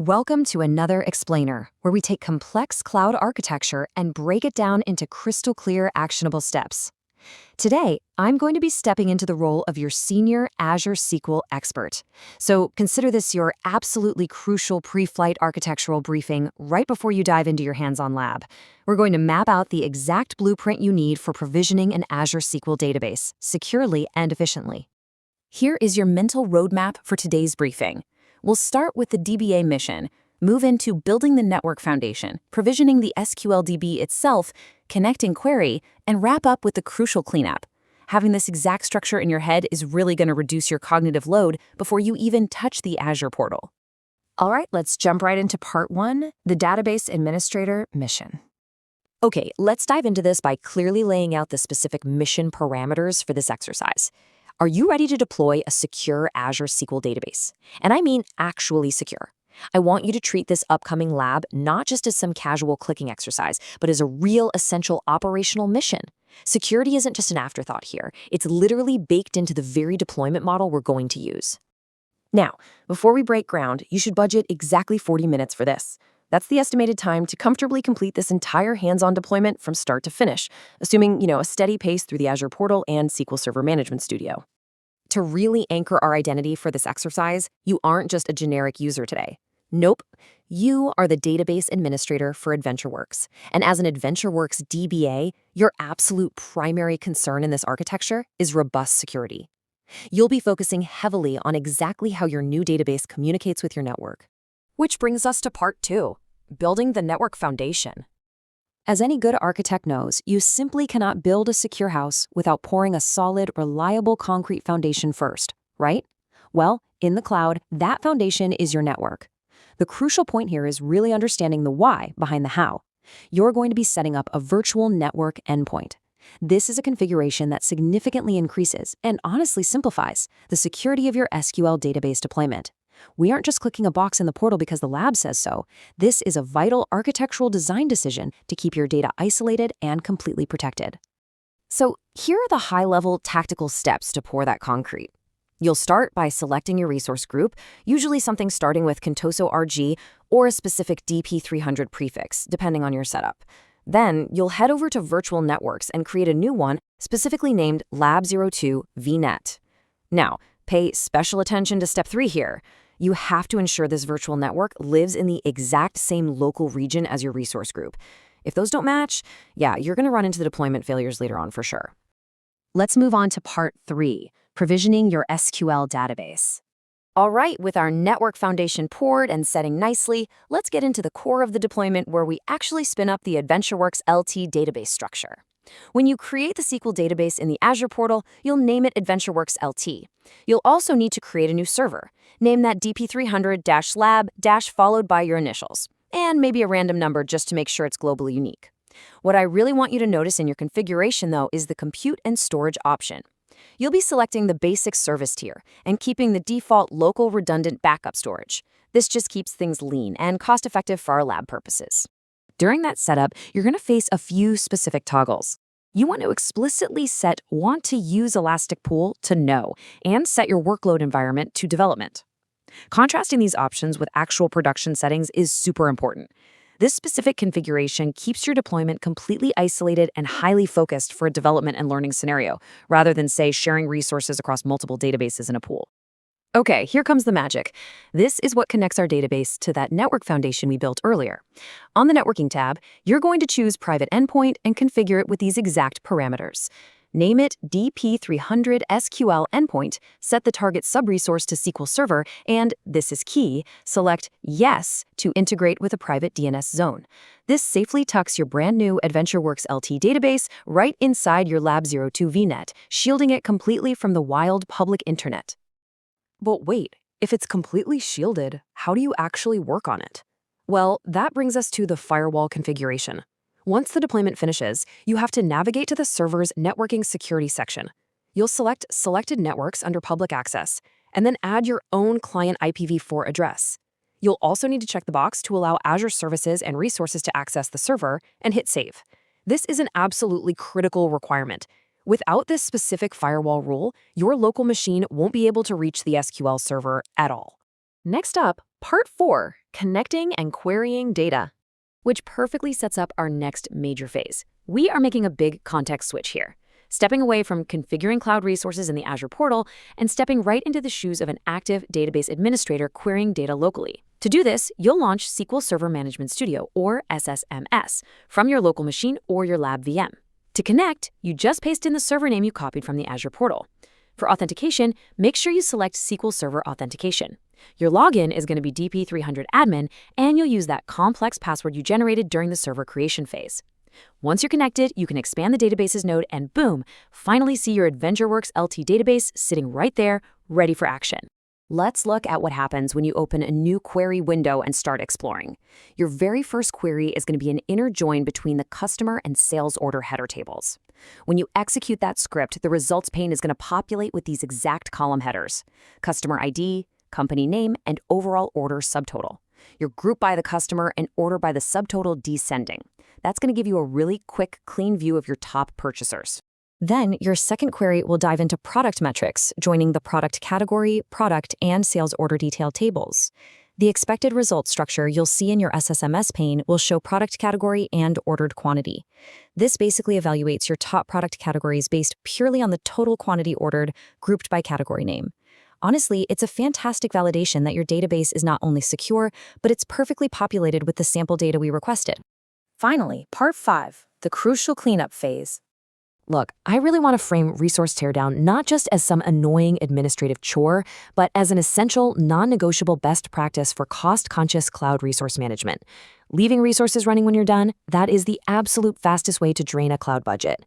Welcome to another Explainer, where we take complex cloud architecture and break it down into crystal clear, actionable steps. Today, I'm going to be stepping into the role of your senior Azure SQL expert. So consider this your absolutely crucial pre-flight architectural briefing right before you dive into your hands-on lab. We're going to map out the exact blueprint you need for provisioning an Azure SQL database securely and efficiently. Here is your mental roadmap for today's briefing. We'll start with the DBA mission, move into building the network foundation, provisioning the SQL DB itself, connecting query, and wrap up with the crucial cleanup. Having this exact structure in your head is really going to reduce your cognitive load before you even touch the Azure portal. All right, let's jump right into part 1, the database administrator mission. Okay, let's dive into this by clearly laying out the specific mission parameters for this exercise. Are you ready to deploy a secure Azure SQL database? And I mean actually secure. I want you to treat this upcoming lab not just as some casual clicking exercise, but as a real essential operational mission. Security isn't just an afterthought here. It's literally baked into the very deployment model we're going to use. Now, before we break ground, you should budget exactly 40 minutes for this. That's the estimated time to comfortably complete this entire hands-on deployment from start to finish, assuming, a steady pace through the Azure portal and SQL Server Management Studio. To really anchor our identity for this exercise, you aren't just a generic user today. Nope, you are the database administrator for AdventureWorks. And as an AdventureWorks DBA, your absolute primary concern in this architecture is robust security. You'll be focusing heavily on exactly how your new database communicates with your network. Which brings us to part 2, building the network foundation. As any good architect knows, you simply cannot build a secure house without pouring a solid, reliable concrete foundation first, right? Well, in the cloud, that foundation is your network. The crucial point here is really understanding the why behind the how. You're going to be setting up a virtual network endpoint. This is a configuration that significantly increases and honestly simplifies the security of your SQL database deployment. We aren't just clicking a box in the portal because the lab says so. This is a vital architectural design decision to keep your data isolated and completely protected. So here are the high-level tactical steps to pour that concrete. You'll start by selecting your resource group, usually something starting with Contoso RG or a specific DP-300 prefix, depending on your setup. Then you'll head over to Virtual Networks and create a new one specifically named Lab02 VNet. Now, pay special attention to step 3 here. You have to ensure this virtual network lives in the exact same local region as your resource group. If those don't match, you're going to run into the deployment failures later on for sure. Let's move on to part 3, provisioning your SQL database. All right, with our network foundation poured and setting nicely, let's get into the core of the deployment where we actually spin up the AdventureWorks LT database structure. When you create the SQL database in the Azure portal, you'll name it AdventureWorks LT. You'll also need to create a new server. Name that DP-300-lab- followed by your initials, and maybe a random number just to make sure it's globally unique. What I really want you to notice in your configuration, though, is the compute and storage option. You'll be selecting the basic service tier and keeping the default local redundant backup storage. This just keeps things lean and cost-effective for our lab purposes. During that setup, you're going to face a few specific toggles. You want to explicitly set Want to Use Elastic Pool to No, and set your workload environment to Development. Contrasting these options with actual production settings is super important. This specific configuration keeps your deployment completely isolated and highly focused for a development and learning scenario, rather than, say, sharing resources across multiple databases in a pool. Okay, here comes the magic. This is what connects our database to that network foundation we built earlier. On the Networking tab, you're going to choose Private Endpoint and configure it with these exact parameters. Name it DP-300 SQL Endpoint, set the target subresource to SQL Server, and, this is key, select Yes to integrate with a private DNS zone. This safely tucks your brand new AdventureWorks LT database right inside your Lab02 VNet, shielding it completely from the wild public internet. But wait, if it's completely shielded, how do you actually work on it? Well, that brings us to the firewall configuration. Once the deployment finishes, you have to navigate to the server's networking security section. You'll select Selected Networks under Public Access, and then add your own client IPv4 address. You'll also need to check the box to allow Azure services and resources to access the server, and hit Save. This is an absolutely critical requirement. Without this specific firewall rule, your local machine won't be able to reach the SQL server at all. Next up, Part 4, Connecting and Querying Data, which perfectly sets up our next major phase. We are making a big context switch here, stepping away from configuring cloud resources in the Azure portal and stepping right into the shoes of an active database administrator querying data locally. To do this, you'll launch SQL Server Management Studio, or SSMS, from your local machine or your lab VM. To connect, you just paste in the server name you copied from the Azure portal. For authentication, make sure you select SQL Server Authentication. Your login is going to be DP-300 admin, and you'll use that complex password you generated during the server creation phase. Once you're connected, you can expand the databases node and boom, finally see your AdventureWorks LT database sitting right there, ready for action. Let's look at what happens when you open a new query window and start exploring. Your very first query is going to be an inner join between the customer and sales order header tables. When you execute that script, the results pane is going to populate with these exact column headers: customer ID, company name, and overall order subtotal. You're grouped by the customer and order by the subtotal descending. That's going to give you a really quick, clean view of your top purchasers. Then, your second query will dive into product metrics, joining the product category, product, and sales order detail tables. The expected result structure you'll see in your SSMS pane will show product category and ordered quantity. This basically evaluates your top product categories based purely on the total quantity ordered, grouped by category name. Honestly, it's a fantastic validation that your database is not only secure, but it's perfectly populated with the sample data we requested. Finally, Part 5, the crucial cleanup phase. Look, I really want to frame resource teardown not just as some annoying administrative chore, but as an essential, non-negotiable best practice for cost-conscious cloud resource management. Leaving resources running when you're done, that is the absolute fastest way to drain a cloud budget.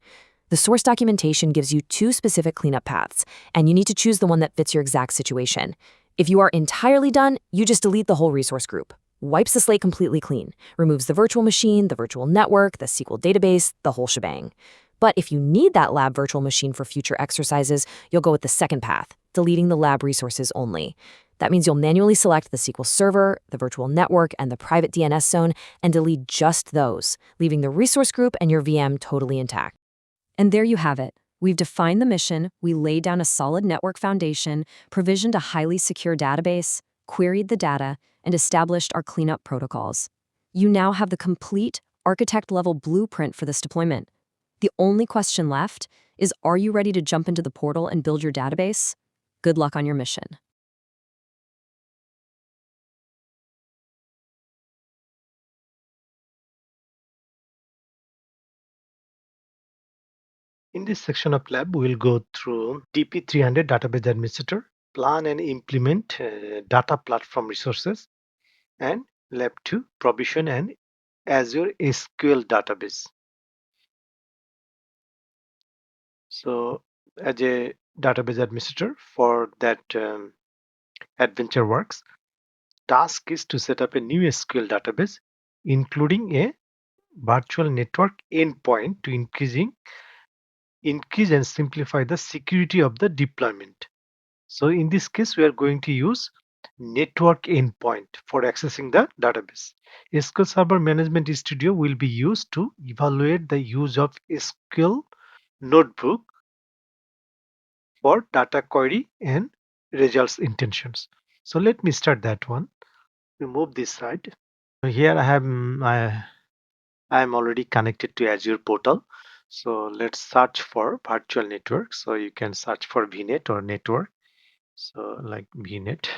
The source documentation gives you 2 specific cleanup paths, and you need to choose the one that fits your exact situation. If you are entirely done, you just delete the whole resource group. Wipes the slate completely clean, removes the virtual machine, the virtual network, the SQL database, the whole shebang. But if you need that lab virtual machine for future exercises, you'll go with the second path, deleting the lab resources only. That means you'll manually select the SQL Server, the virtual network, and the private DNS zone and delete just those, leaving the resource group and your VM totally intact. And there you have it. We've defined the mission, we laid down a solid network foundation, provisioned a highly secure database, queried the data, and established our cleanup protocols. You now have the complete architect-level blueprint for this deployment. The only question left is, are you ready to jump into the portal and build your database? Good luck on your mission. In this section of lab, we will go through DP-300 database administrator, plan and implement data platform resources, and lab 2, provision and Azure SQL database. So as a database administrator for that adventure works, task is to set up a new SQL database, including a virtual network endpoint to increase and simplify the security of the deployment. So in this case, we are going to use network endpoint for accessing the database. SQL Server Management Studio will be used to evaluate the use of SQL Notebook for data query and results intentions. So let me start that one. Remove this side. Here I am already connected to Azure portal. So let's search for virtual network. So you can search for VNet or network. So like VNet.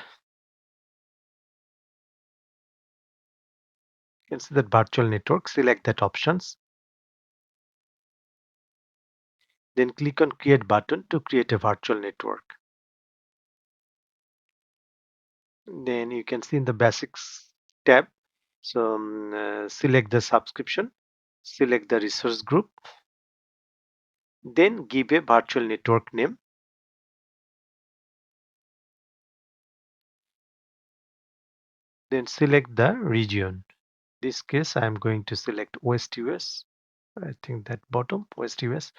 You can see that virtual network, select that options. Then click on create button to create a virtual network. Then you can see in the basics tab. So select the subscription, select the resource group, then give a virtual network name. Then select the region. In this case, I am going to select West US. I think that bottom, West US.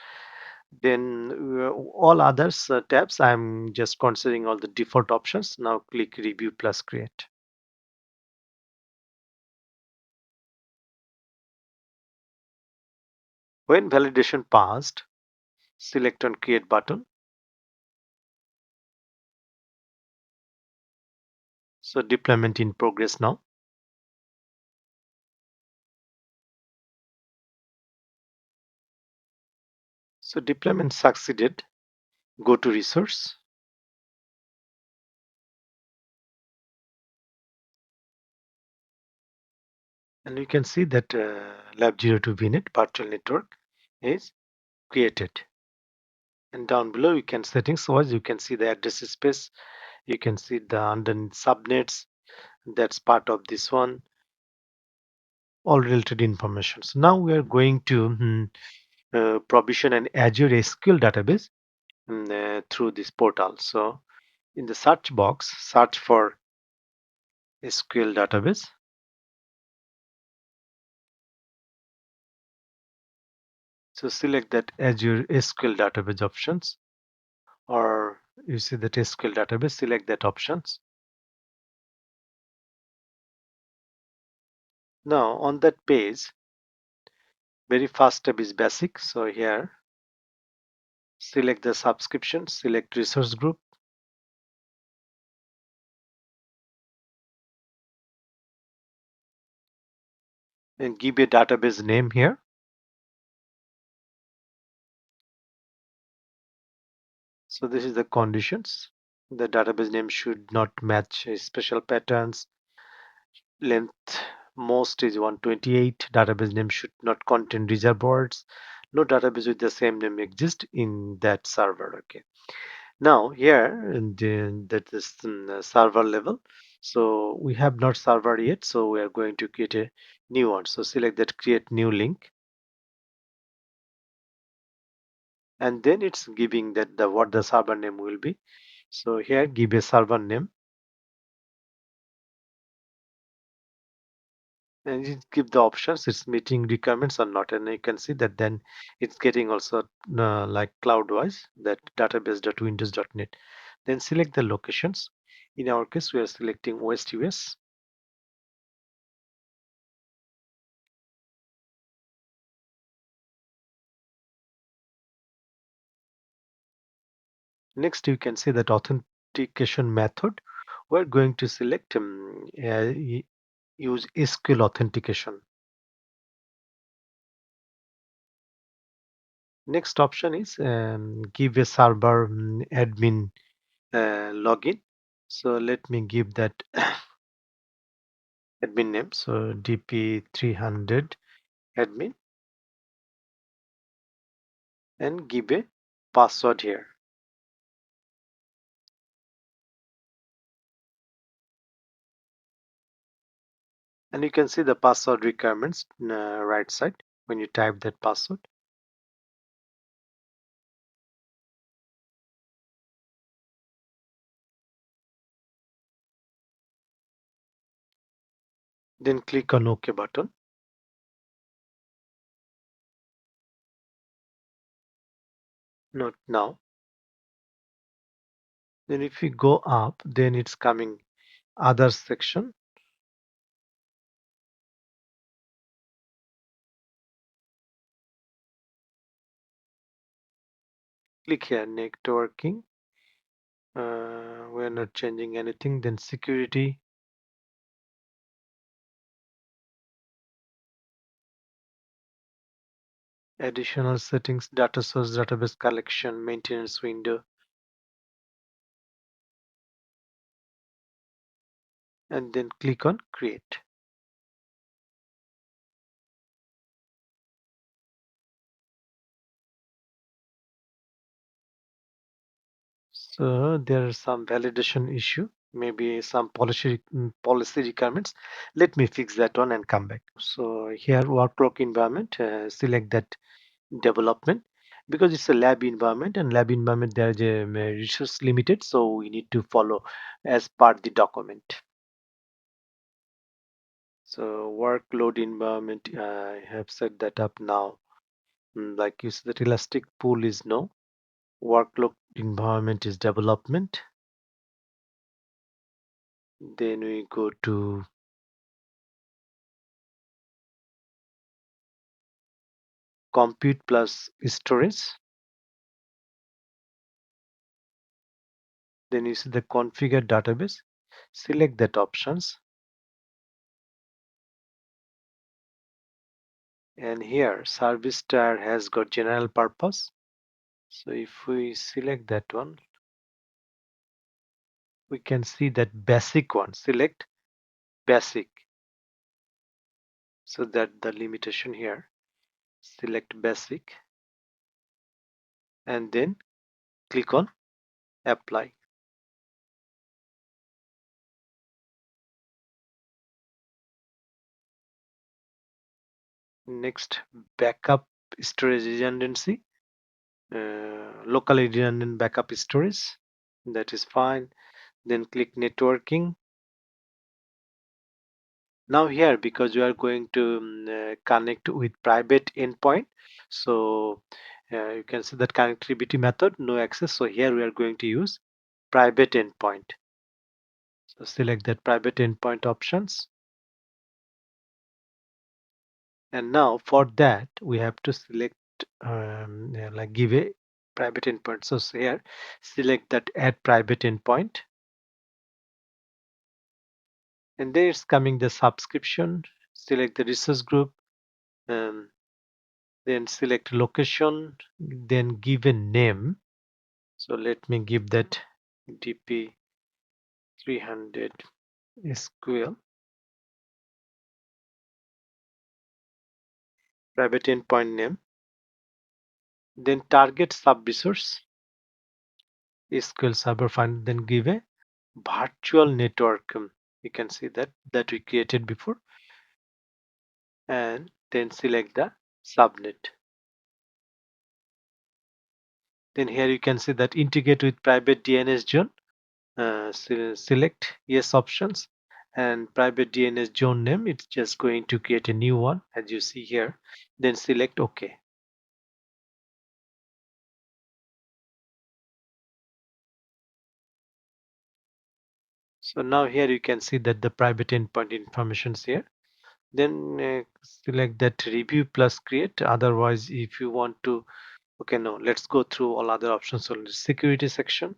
Then all others tabs, I'm just considering all the default options. Now click review plus create. When validation passed, select on create button. So deployment in progress now. So deployment succeeded. Go to resource. And you can see that Lab02 VNet virtual network is created. And down below you can settings wise, you can see the address space. You can see the underneath subnets. That's part of this one. All related information. So now we are going to provision an Azure SQL database through this portal. So in the search box, search for SQL database. So select that Azure SQL database options, or you see that SQL database, select that options. Now on that page, very first step is basic. So here, select the subscription, select resource group, and give a database name here. So this is the conditions. The database name should not match special patterns. Length most is 128. Database name should not contain reserved words. No database with the same name exists in that server. Okay. Now here that is server level. So we have not server yet. So we are going to create a new one. So select that create new link. And then it's giving that the what the server name will be. So here give a server name. And you give the options it's meeting requirements or not, and you can see that then it's getting also like cloudwise that database.windows.net. Then select the locations. In our case we are selecting West US. Next you can see that authentication method. We're going to select use SQL authentication. Next option is give a server admin login. So let me give that admin name. So DP-300 admin, and give a password here. And you can see the password requirements right side when you type that password. Then click on OK button. Not now. Then if we go up, then it's coming other section. Click here networking. We're not changing anything. Then security. Additional settings, data source, database collection, maintenance window. And then click on create. So there are some validation issue, maybe some policy requirements. Let me fix that one and come back. So here workload environment, select that development, because it's a lab environment, and lab environment there is a resource limited, so we need to follow as per the document. So workload environment, I have set that up now. Like you said, that elastic pool is no. Workload environment is development. Then we go to compute plus storage. Then you see the configure database. select that options, and here service tier has got general purpose. So if we select that one, we can see that basic one, select basic, so that the limitation here, select basic, and then click on apply. Next, backup storage redundancy, locally redundant backup storage, that is fine. Then click networking. Now here, because we are going to connect with private endpoint, so you can see that connectivity method, no access. So here we are going to use private endpoint. So select that private endpoint options. And now for that, we have to select like give a private endpoint. So here, select that add private endpoint. And there is coming the subscription. Select the resource group. Um, then select location. Then give a name. So let me give that DP-300 SQL private endpoint name. Then target sub resource SQL Server find. Then give a virtual network. You can see that we created before, and then select the subnet. Then here you can see that integrate with private DNS zone. Select yes options, and private DNS zone name, it's just going to create a new one as you see here. Then select OK. So now here you can see that the private endpoint information is here. Then select that review plus create. Otherwise, if you want to, okay, no, let's go through all other options. So security section,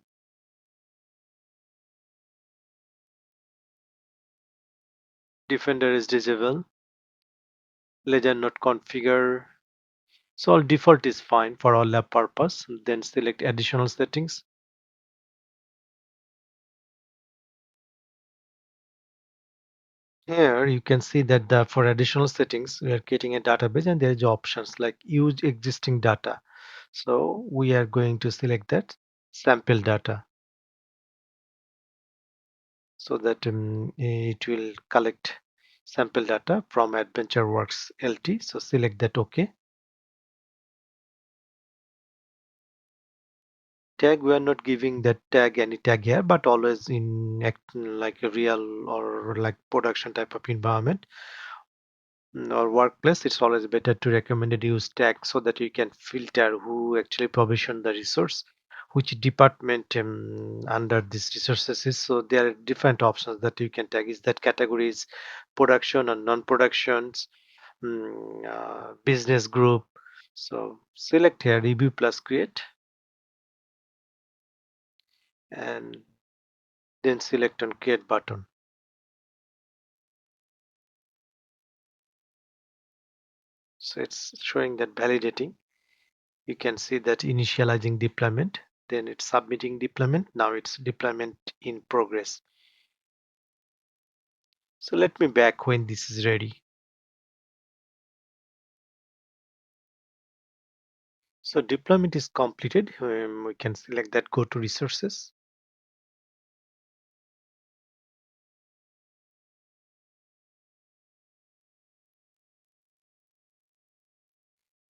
defender is disabled, legend not configure. So all default is fine for all lab purpose. Then select additional settings. Here you can see that for additional settings, we are creating a database and there is options like use existing data. So we are going to select that sample data, so that it will collect sample data from AdventureWorks LT. So select that OK. Tag, we are not giving that tag any tag here, but always in like a real or like production type of environment or workplace, it's always better to recommend use tag so that you can filter who actually provision the resource, which department under these resources is. So there are different options that you can tag. Is that categories, production or non-productions, business group. So select here review plus create, and then select on create button. So it's showing that validating. You can see that initializing deployment, then it's submitting deployment. Now it's deployment in progress. So let me back when this is ready. So deployment is completed. We can select that go to resources.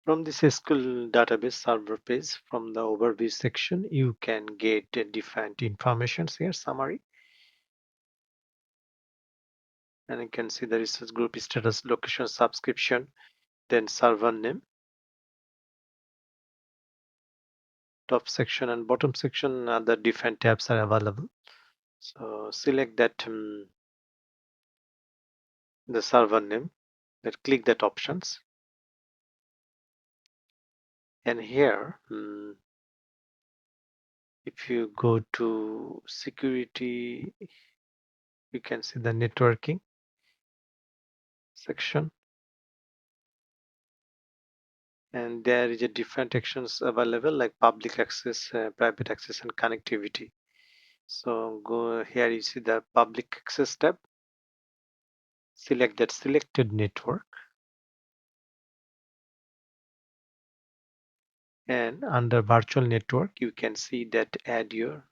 From this SQL database server page, from the overview section, you can get different informations here, summary. And you can see the resource group status, location, subscription, then server name. Top section and bottom section, other different tabs are available. So select that the server name, then click that options, and here if you go to security, You can see the networking section, and there is a different actions available like public access, private access, and connectivity. So go here, you see the public access tab. Select that selected network, and under virtual network you can see that add your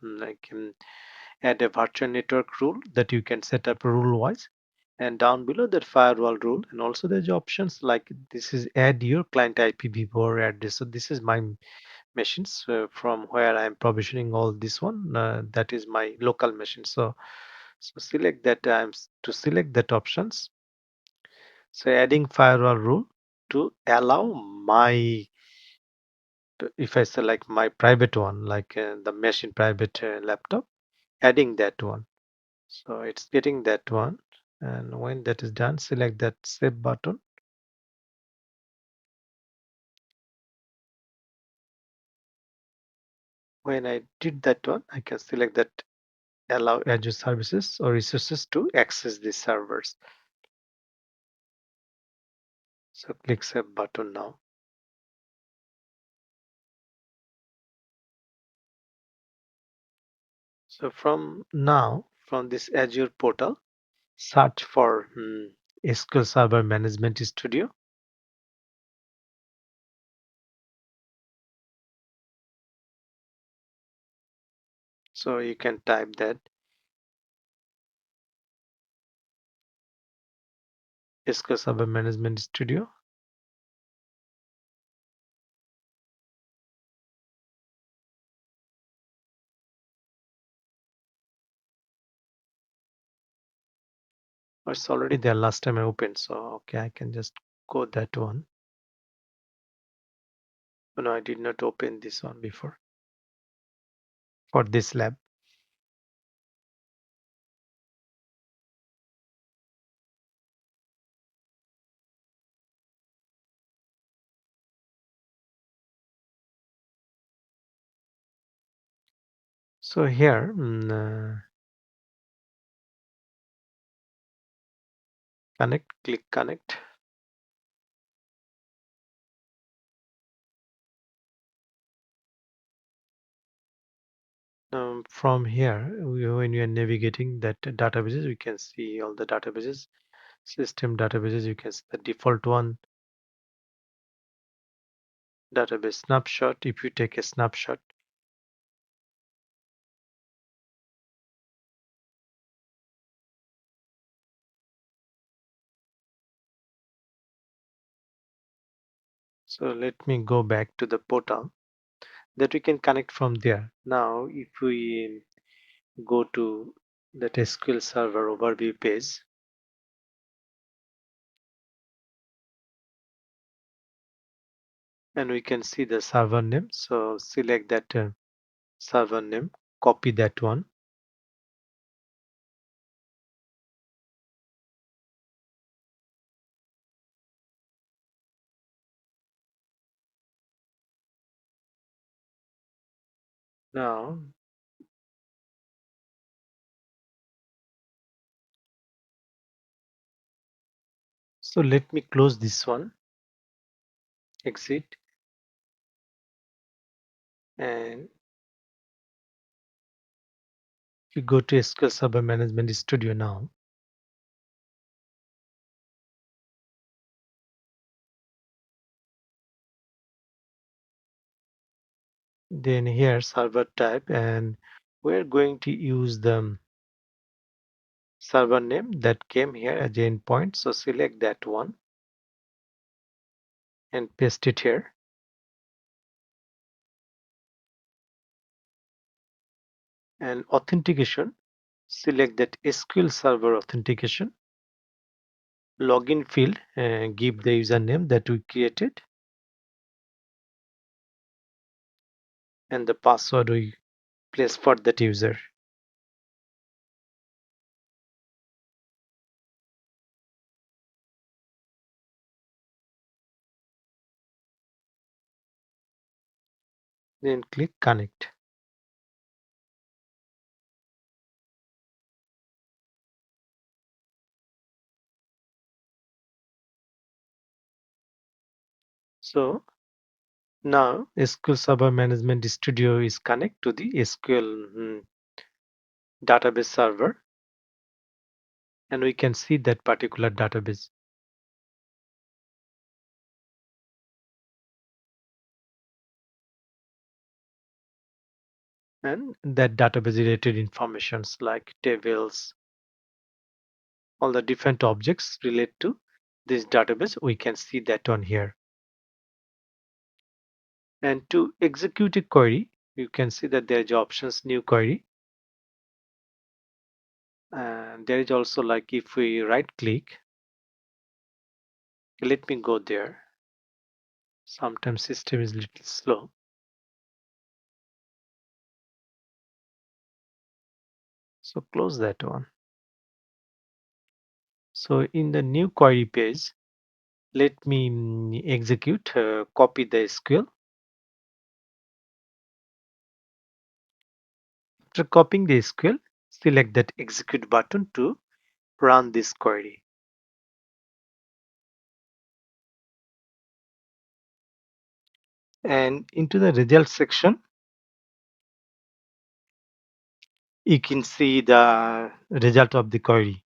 add a virtual network rule that you can set up rule wise, and down below that firewall rule, and also there's options like this is add your client IPv4 address. So this is my machines from where I'm provisioning all this one, that is my local machine. So select that, to select that options, so adding firewall rule to allow my, if I select my private one like the machine private laptop, adding that one. So it's getting that one, and when that is done, select that save button. When I did that one, I can select that allow Azure services or resources to access these servers. So click save button now. So from this Azure portal, search for SQL Server Management Studio. So you can type that SQL Server Management Studio. Oh, it's already there last time I opened. So okay, I can just go that one. Oh, no, I did not open this one before for this lab. So here, connect, click connect. From here, when you are navigating that databases, we can see all the databases, system databases. You can see the default one, database snapshot. If you take a snapshot, so let me go back to the portal that we can connect from there. Now, if we go to that SQL Server overview page, and we can see the server name. So select that server name, copy that one. Now, so let me close this one, exit, and you go to SQL Server Management Studio now. Then here server type, and we're going to use the server name that came here as the endpoint. So select that one and paste it here. And authentication, select that SQL Server authentication. Login field, give the username that we created, and the password we place for that user. Then click connect. So now SQL Server Management Studio is connected to the SQL database server, and we can see that particular database. And that database related informations like tables, all the different objects relate to this database, we can see that on here. And to execute a query, you can see that there is options new query, and there is also, like, if we right click, let me go there. Sometimes system is little slow. So close that one. So in the new query page, let me execute, copy the SQL. After copying the SQL, select that execute button to run this query. And into the result section, you can see the result of the query.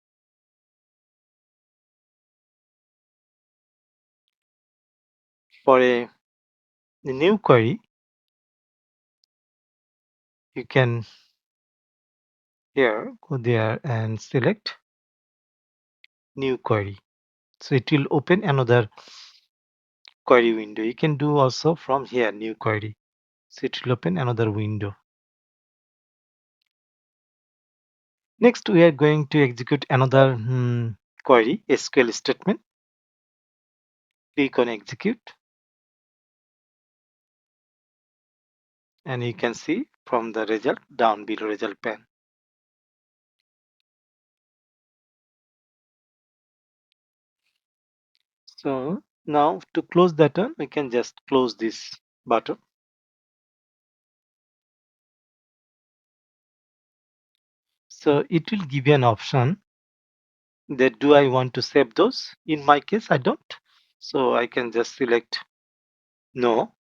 For a new query, you can here go there and select new query. So it will open another query window. You can do also from here new query. So it will open another window. Next, we are going to execute another query SQL statement. Click on execute, and you can see from the result down below result pane. So now to close that one, we can just close this button. So it will give you an option that do I want to save those? In my case, I don't. So I can just select no.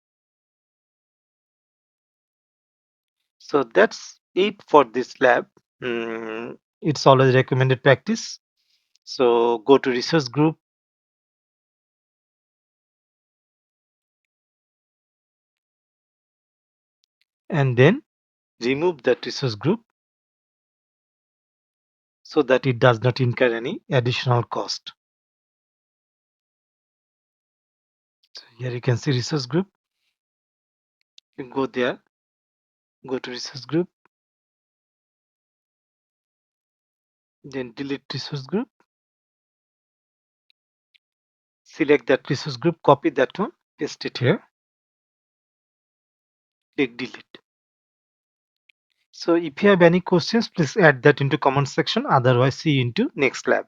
So that's it for this lab. It's always recommended practice. So go to resource group, and then remove that resource group so that it does not incur any additional cost. So here you can see resource group. You go there, go to resource group, then delete resource group. Select that resource group, copy that one, paste it here, click delete. So if you have any questions, please add that into comment section. Otherwise, see you into next lab.